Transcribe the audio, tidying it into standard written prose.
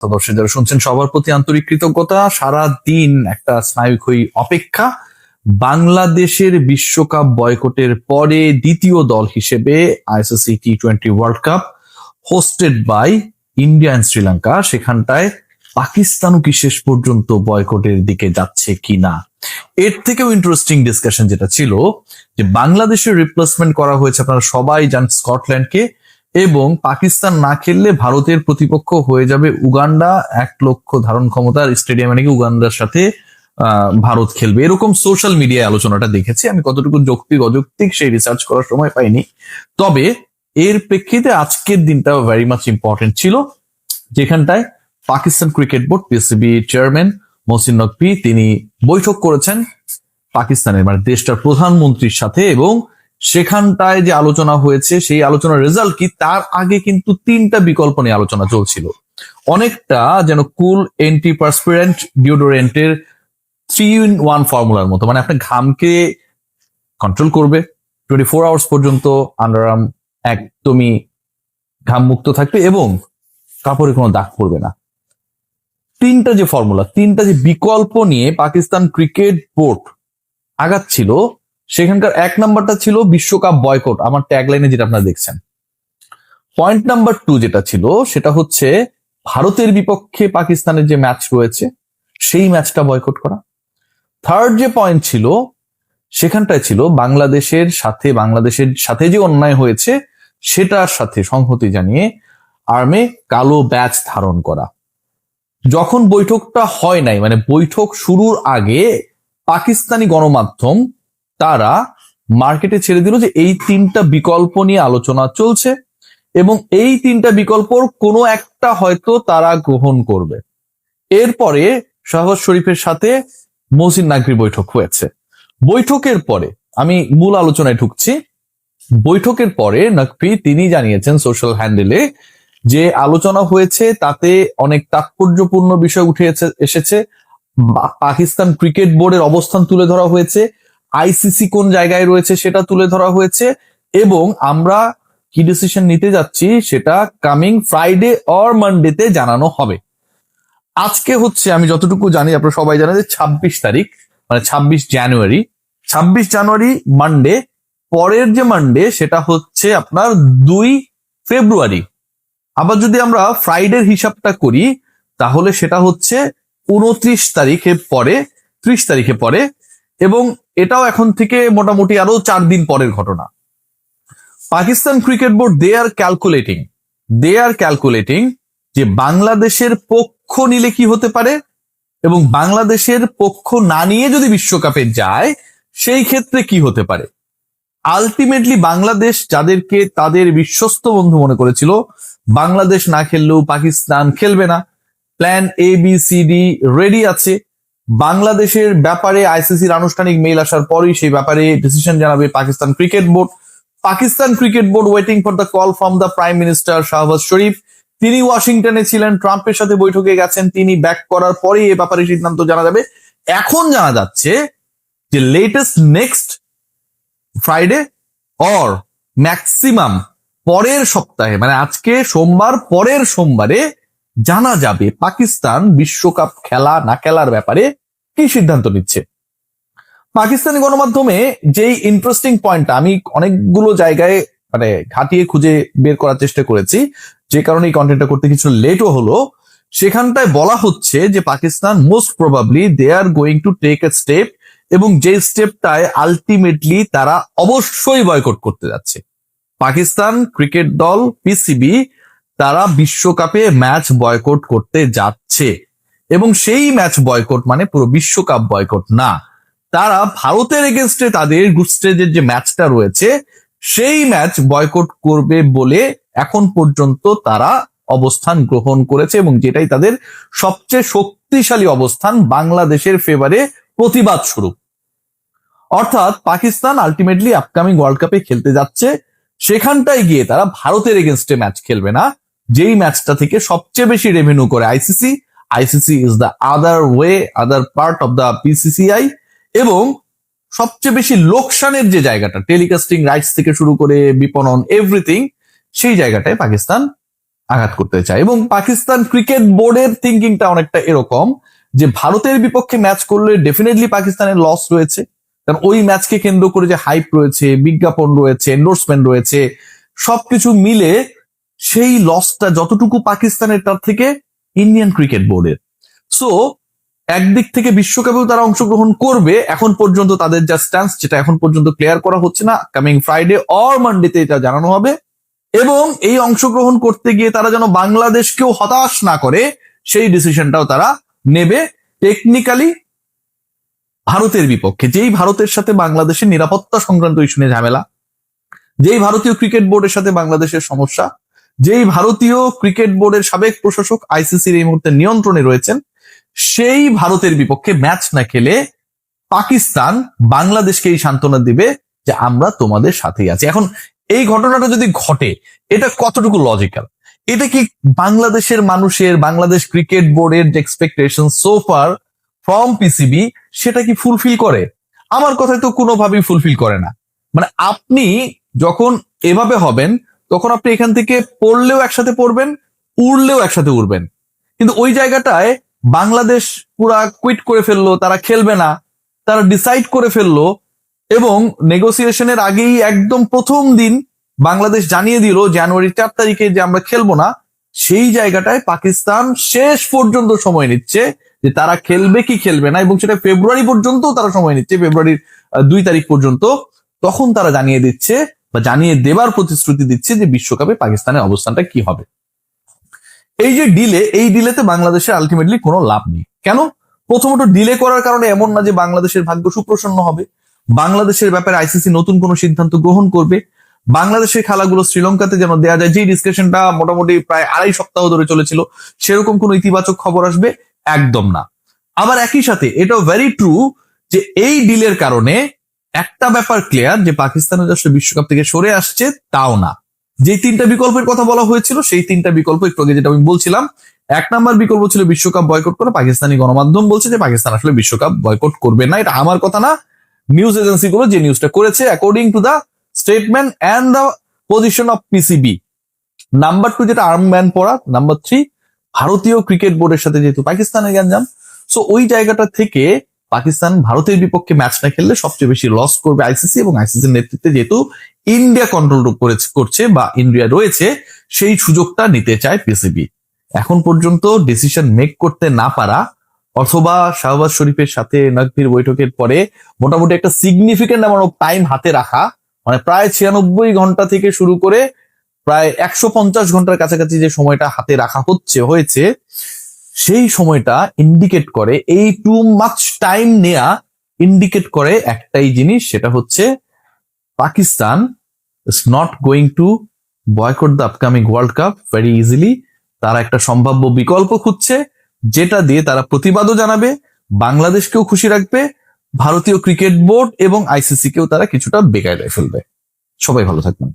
তো দর্শক যারা শুনছেন সবার প্রতি আন্তরিক কৃতজ্ঞতা। সারা দিন একটা স্নায়ুক্ষয়ী অপেক্ষা। বাংলাদেশের বিশ্বকাপ বয়কটের পরে দ্বিতীয় দল হিসেবে আইসিসি টি-20 world cup hosted by India and Sri Lanka, সেখানটায় পাকিস্তানও কি শেষ পর্যন্ত বয়কটের দিকে যাচ্ছে কিনা। এর থেকেও ইন্টারেস্টিং ডিসকাশন যেটা ছিল যে বাংলাদেশের রিপ্লেসমেন্ট করা হয়েছে, আপনারা সবাই জানেন, স্কটল্যান্ডকে, এবং পাকিস্তান না খেললে ভারতের প্রতিপক্ষ হয়ে যাবে উগান্ডা। 1 লক্ষ ধারণ ক্ষমতার স্টেডিয়ামে নাকি উগান্ডার সাথে ভারত খেলবে, এরকম সোশ্যাল মিডিয়ায় আলোচনাটা দেখেছি। আমি কতটুকু যৌক্তিক অযৌক্তিক সেই রিসার্চ করার সময় পাইনি। তবে এর প্রেক্ষিতে আজকের দিনটা ভেরি মাচ ইম্পর্টেন্ট ছিল, যেখানটায় Pakistan cricket board PCB chairman Mohsin Naqvi তিনি বৈঠক করেছেন পাকিস্তানের, মানে দেশটার প্রধানমন্ত্রীর সাথে, এবং সেখানটায় যে আলোচনা হয়েছে সেই আলোচনার রেজাল্ট কি, তার আগে কিন্তু 3টা বিকল্প নিয়ে আলোচনা চলছিল। অনেকটা যেন কুল অ্যান্টিপারস্পিরেন্ট ডিওডোরেন্টের 3-in-1 ফর্মুলার মতো, মানে আপনার ঘামকে কন্ট্রোল করবে, 24 আওয়ার্স পর্যন্ত আন্ডারআর্ম একদমই ঘাম মুক্ত থাকবে এবং কাপড়ে কোনো দাগ পড়বে না। 3টা যে ফর্মুলা, 3টা যে বিকল্প নিয়ে পাকিস্তান ক্রিকেট বোর্ড আগাচ্ছিল, সেখানকার 1 নাম্বারটা ছিল বিশ্বকাপ বয়কট, আমার ট্যাগলাইনে যেটা আপনারা দেখছেন। পয়েন্ট নাম্বার 2 যেটা ছিল সেটা হচ্ছে ভারতের বিপক্ষে পাকিস্তানের যে ম্যাচ রয়েছে সেই ম্যাচটা বয়কট করা। থার্ড যে পয়েন্ট ছিল সেখানটায় ছিল বাংলাদেশের সাথে যে অন্যায় হয়েছে সেটার সাথে সংহতি জানিয়ে আর্মে কালো ব্যাজ ধারণ করা। যখন বৈঠকটা হয় নাই, মানে বৈঠক শুরুর আগে পাকিস্তানি গণমাধ্যম তারা মার্কেটে ছেড়ে দিল যে এই 3টা বিকল্প নিয়ে আলোচনা চলছে এবং এই 3টা বিকল্পর কোনো একটা হয়তো তারা গ্রহণ করবে। এরপরে শাহবাজ শরীফের সাথে মহসিন নকভির বৈঠক হয়েছে। বৈঠকের পরে আমি মূল আলোচনায় ঢুকছি। বৈঠকের পরে নকভি তিনি জানিয়েছেন সোশ্যাল হ্যান্ডেলে যে আলোচনা হয়েছে তাতে অনেক তাৎপর্যপূর্ণ বিষয় উঠে এসেছে। পাকিস্তান ক্রিকেট বোর্ডের অবস্থান তুলে ধরা হয়েছে, আইসিসি কোন জায়গায় রয়েছে সেটা তুলে ধরা হয়েছে, এবং আমরা কি ডিসিশন নিতে যাচ্ছি সেটা কামিং ফ্রাইডে অর মানডেতে জানানো হবে। আজকে হচ্ছে, আমি যতটুকু জানি, আপনারা সবাই জানেন যে 26 তারিখ, মানে 26 জানুয়ারি মানডে। পরের যে মানডে সেটা হচ্ছে আপনার 2 ফেব্রুয়ারি। আবার যদি আমরা ফ্রাইডের হিসাবটা করি তাহলে সেটা হচ্ছে 29 তারিখে পরে, 30 তারিখে পরে, এবং এটাও এখন থেকে মোটামুটি আরো 4 দিন পরের ঘটনা। Pakistan cricket board they are calculating যে বাংলাদেশের পক্ষ নিলে কি হতে পারে এবং বাংলাদেশের পক্ষ না নিয়ে যদি বিশ্বকাপে যায় সেই ক্ষেত্রে কি হতে পারে। আলটিমেটলি বাংলাদেশ যাদেরকে তাদের বিশ্বস্ত বন্ধু মনে করেছিল, বাংলাদেশ না খেললেও পাকিস্তান খেলবে না, প্ল্যান ABCD রেডি আছে। বাংলাদেশের ব্যাপারে আইসিসির আনুষ্ঠানিক মেইল আসার পরই সেই ব্যাপারে ডিসিশন জানাবে Pakistan cricket board. Waiting for the call from the prime minister Shahbaz Sharif. তিনি ওয়াশিংটনে ছিলেন, ট্রাম্পের সাথে বৈঠকে গেছেন, তিনি ব্যাক করার পরেই এ ব্যাপারে সিদ্ধান্ত জানা যাবে। এখন জানা যাচ্ছে যে latest next Friday or maximum পরের সপ্তাহে, মানে আজকে সোমবার, পরের সোমবারে জানা যাবে পাকিস্তান বিশ্বকাপ খেলা না খেলার ব্যাপারে কি সিদ্ধান্ত নিচ্ছে। পাকিস্তানি গণমাধ্যমে যেই ইন্টারেস্টিং পয়েন্টটা আমি অনেকগুলো জায়গায় মানে ঘাটিয়ে খুঁজে বের করার চেষ্টা করেছি, যে কারণে এই কন্টেন্টটা করতে কিছু লেটও হলো, সেখানটায় বলা হচ্ছে যে Pakistan most probably they are going to take a step, এবং যে স্টেপটায় আলটিমেটলি তারা অবশ্যই বয়কট করতে যাচ্ছে। পাকিস্তান ক্রিকেট দল পিসিবি তারা বিশ্বকাপে ম্যাচ বয়কট করতে যাচ্ছে, এবং সেই ম্যাচ বয়কট মানে পুরো বিশ্বকাপ বয়কট না, তারা ভারতের এগেনস্টে তাদের গ্রুপ স্টেজের যে ম্যাচটা রয়েছে সেই ম্যাচ বয়কট করবে বলে এখন পর্যন্ত তারা অবস্থান গ্রহণ করেছে, এবং যেটাই তাদের সবচেয়ে শক্তিশালী অবস্থান, বাংলাদেশের ফেভারে প্রতিবাদ স্বরূপ। অর্থাৎ পাকিস্তান আলটিমেটলি আপকামিং ওয়ার্ল্ড কাপে খেলতে যাচ্ছে, সেখানটায় গিয়ে তারা ভারতের এগেনস্টে ম্যাচ খেলবে না, যেই ম্যাচটা থেকে সবচেয়ে বেশি রেভিনিউ করে ICC is the other part of the PCCI, এবং সবচেয়ে বেশি লোকসানের যে জায়গাটা, টেলিকাস্টিং রাইটস থেকে শুরু করে বিপণন এভরিথিং, সেই জায়গাটায় পাকিস্তান আঘাত করতে চায়। এবং পাকিস্তান ক্রিকেট বোর্ডের থিঙ্কিংটা অনেকটা এরকম যে ভারতের বিপক্ষে ম্যাচ করলে ডেফিনেটলি পাকিস্তানের লস রয়েছে, কারণ ওই ম্যাচকে কেন্দ্র করে যে হাইপ রয়েছে, বিজ্ঞাপন রয়েছে, এন্ডোর্সমেন্ট রয়েছে, সবকিছু মিলে সেই লসটা যতটুকু পাকিস্তানের তার থেকে ইন্ডিয়ান ক্রিকেট বোর্ডের। সো একদিক থেকে বিশ্বকাপেও তারা অংশগ্রহণ করবে, এখন পর্যন্ত তাদের যা স্ট্যান্স যেটা এখন পর্যন্ত ক্লিয়ার করা হচ্ছে না, কামিং ফ্রাইডে অর মানডেতে এটা জানানো হবে। এবং এই অংশগ্রহণ করতে গিয়ে তারা যেন বাংলাদেশকেও হতাশ না করে সেই ডিসিশনটাও তারা নেবে টেকনিক্যালি ভারতের বিপক্ষে, যেই ভারতের সাথে বাংলাদেশের নিরাপত্তা সংক্রান্ত ইস্যু নিয়ে ঝামেলা, যেই ভারতীয় ক্রিকেট বোর্ডের সাথে বাংলাদেশের সমস্যা, যেই ভারতীয় ক্রিকেট বোর্ডের সাবেক প্রশাসক আইসিসির এই মুহূর্তে নিয়ন্ত্রণে রয়েছেন, সেই ভারতের বিপক্ষে ম্যাচ না খেলে পাকিস্তান বাংলাদেশকে এই সান্ত্বনা দিবে যে আমরা তোমাদের সাথেই আছি। এখন এই ঘটনাটা যদি ঘটে, এটা কতটুকু লজিক্যাল? এটা কি বাংলাদেশের মানুষের, বাংলাদেশ ক্রিকেট বোর্ডের যে expectation so far from PCB, সেটা কি ফুলফিল করে? আমার কথায় তো কোনোভাবেই ফুলফিল করে না। মানে আপনি যখন এভাবে হবেন, তখন আপনি এখান থেকে পড়লেও একসাথে পড়বেন, উড়লেও একসাথে উড়বেন। কিন্তু ওই জায়গাটায় বাংলাদেশ পুরা কুইট করে ফেললো, তারা খেলবে না, তারা ডিসাইড করে ফেললো, এবং নেগোসিয়েশনের আগেই একদম প্রথম দিন বাংলাদেশ জানিয়ে দিল জানুয়ারি 4 তারিখে যে আমরা খেলবো না। সেই জায়গাটায় পাকিস্তান শেষ পর্যন্ত সময় নিচ্ছে যে তারা খেলবে কি খেলবে না, এবং সেটা ফেব্রুয়ারি পর্যন্ত তারা সময় নিচ্ছে, ফেব্রুয়ারির 2 তারিখ পর্যন্ত। তখন তারা জানিয়ে দিচ্ছে বা জানিয়ে দেবার প্রতিশ্রুতি দিচ্ছে যে বিশ্বকাপে পাকিস্তানের অবস্থানটা কি হবে। এই যে ডিলে, এই ডিলেতে বাংলাদেশের আলটিমেটলি কোনো লাভ নেই। কেন? প্রথমত ডিলে করার কারণে এমন না যে বাংলাদেশের ভাগ্য সুপ্রসন্ন হবে, বাংলাদেশের ব্যাপারে আইসিসি নতুন কোনো সিদ্ধান্ত গ্রহণ করবে, বাংলাদেশের খেলাগুলো শ্রীলঙ্কাতে যেন দেয়া যায়, যে ডিসকাশনটা মোটামুটি প্রায় 2.5 সপ্তাহ ধরে চলেছিল, সেরকম কোনো ইতিবাচক খবর আসবে একদম না। আবার একই সাথে এটাও ভেরি ট্রু যে এই ডিলের কারণে একটা ব্যাপার ক্লিয়ার, যে পাকিস্তানের আসলে বিশ্বকাপ থেকে সরে আসছে তাও না। যে 3টা বিকল্পের কথা বলা হয়েছিল, সেই 3টা বিকল্প একটু আগে যেটা আমি বলছিলাম, 1 নাম্বার বিকল্প ছিল বিশ্বকাপ বয়কট করা। পাকিস্তানি গণমাধ্যম বলছে যে পাকিস্তান আসলে বিশ্বকাপ বয়কট করবে না। এটা আমার কথা না, নিউজ এজেন্সিগুলো যে নিউজটা করেছে according to the statement and the position of PCB. Number 2 যেটা আর্মব্যান্ড পরা। নাম্বার 3 ভারতীয় ক্রিকেট বোর্ডের সাথে যেহেতু পাকিস্তানের গ্যাঞ্জাম, সো ওই জায়গাটা থেকে পাকিস্তান ভারতের বিপক্ষে ম্যাচ না খেললে সবচেয়ে বেশি লস করবে আইসিসি, এবং আইসিসির নেতৃত্বে যেহেতু ইন্ডিয়া কন্ট্রোল করছে বা ইন্ডিয়া রয়েছে, সেই সুযোগটা নিতে চায় পিসিবি। এখন পর্যন্ত ডিসিশন মেক করতে না পারা, অথবা শাহবাজ শরীফের সাথে নাকভির বৈঠকের পরে মোটামুটি একটা সিগনিফিকেন্ট অ্যামাউন্ট অফ টাইম হাতে রাখা, মানে প্রায় 96 ঘন্টা থেকে শুরু করে প্রায় 150 ঘন্টার কাছাকাছি যে সময়টা হাতে রাখা হয়েছে, সেই সময়টা ইন্ডিকেট করে, এই টু মাচ টাইম নেয়া ইন্ডিকেট করে একটাই জিনিস, সেটা হচ্ছে Pakistan is not going to boycott the upcoming world cup very easily. তারা একটা সম্ভাব্য বিকল্প খুঁজছে, যেটা দিয়ে তারা প্রতিবাদও জানাবে, বাংলাদেশকেও খুশি রাখবে, ভারতীয় ক্রিকেট বোর্ড এবং আইসিসি কেও তারা কিছুটা বেকায়দায় ফেলবে। সবাই ভালো থাকবেন।